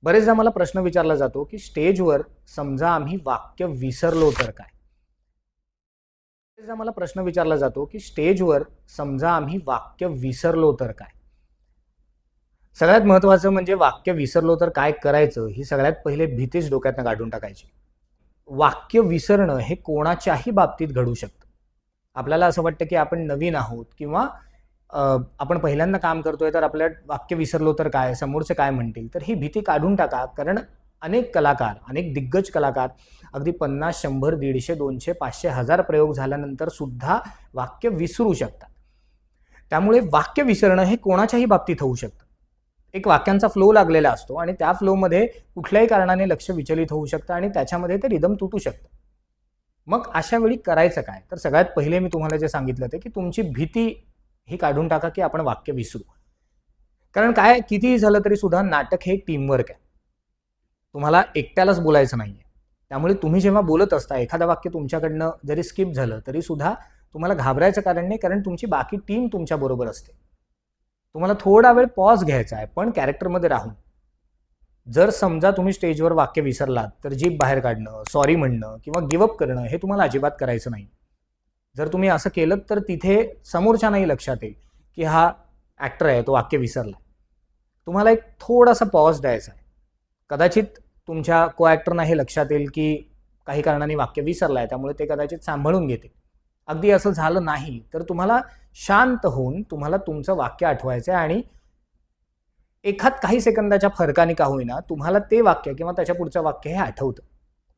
बरेचदा मला प्रश्न विचारला जातो की स्टेजवर समजा आम्ही वाक्य विसरलो तर काय? बरेचदा मला प्रश्न विचारला जातो की स्टेजवर समजा आम्ही वाक्य विसरलो तर काय? सगळ्यात महत्त्वाचं म्हणजे वाक्य विसरलो तर काय करायचं, ही सगळ्यात पहिले भीतीच डोक्यातनं काढून टाकायची. वाक्य विसरणं हे कोणाच्याही बाबतीत घडू शकतं. आपल्याला असं वाटतं की आपण नवीन आहोत किंवा आपण पहिल्यांदा काम करतोय तर आपल्या वाक्य विसरलो तर काय, समोरचे काय म्हणतील? तर ही भीती काढून टाका. कारण अनेक कलाकार, अनेक दिग्गज कलाकार अगदी 50, 100, 150, 200, 500, 1000 प्रयोग झाल्यानंतर सुद्धा वाक्य विसरू शकतात. त्यामुळे वाक्य विसरणं हे कोणाच्याही बाबतीत होऊ शकतं. एक वाक्यांचा फ्लो लागलेला असतो आणि त्या फ्लोमध्ये कुठल्याही कारणाने लक्ष विचलित होऊ शकतं आणि त्याच्यामध्ये ते रिदम तुटू शकतं. मग अशा वेळी करायचं काय? तर सगळ्यात पहिले मी तुम्हाला जे सांगितलं ते की तुमची भीती ही काढून टाका की आपण वाक्य विसरू. कारण काय कितीही झालं तरी सुद्धा नाटक हे टीमवर्क आहे. तुम्हाला एकट्यालाच बोलायचं नाहीये. त्यामुळे तुम्ही जेव्हा बोलत असता एखादं वाक्य तुमच्याकडनं जरी स्किप झालं तरी सुद्धा तुम्हाला घाबरायचं कारण नाही, कारण तुमची बाकी टीम तुमच्या बरोबर असते. तुम्हाला थोडा वेळ पॉज घ्यायचा आहे, पण कॅरेक्टरमध्ये राहून. जर समजा तुम्ही स्टेजवर वाक्य विसरलात तर जीभ बाहेर काढणं, सॉरी म्हणणं किंवा गिव्ह अप करणं हे तुम्हाला अजिबात करायचं नाही. जर तुम्ही असं केलं तर तिथे समोरच्यानाही लक्षात येईल की हा ॲक्टर आहे, तो वाक्य विसरला. तुम्हाला एक थोडासा पॉज द्यायचा आहे. कदाचित तुमच्या को ॲक्टरना हे लक्षात येईल की काही कारणाने वाक्य विसरलाय, त्यामुळे ते कदाचित सांभाळून घेतील. अगदी असं झालं नाही तर तुम्हाला शांत होऊन तुम्हाला तुमचं वाक्य आठवायचं आहे आणि एखाद काही सेकंदाच्या फरकाने का होईना तुम्हाला ते वाक्य किंवा त्याच्या पुढचं वाक्य हे आठवतं.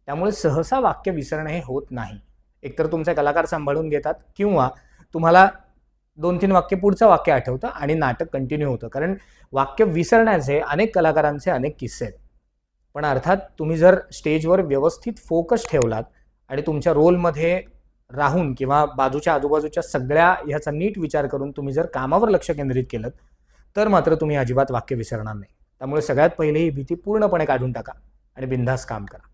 त्यामुळे सहसा वाक्य विसरणं हे होत नाही. एकतर तुमचे कलाकार सांभाळून घेतात किंवा तुम्हाला 2-3 वाक्य पुढचं वाक्य आठवतं आणि नाटक कंटिन्यू होतं. कारण वाक्य विसरण्याचे अनेक कलाकारांचे अनेक किस्से आहेत. पण अर्थात तुम्ही जर स्टेजवर व्यवस्थित फोकस ठेवलात आणि तुमच्या रोलमध्ये राहून किंवा बाजूच्या आजूबाजूच्या सगळ्या ह्याचा नीट विचार करून तुम्ही जर कामावर लक्ष केंद्रित केलं तर मात्र तुम्ही अजिबात वाक्य विसरणार नाही. त्यामुळे सगळ्यात पहिले ही भीती पूर्णपणे काढून टाका आणि बिनधास्त काम करा.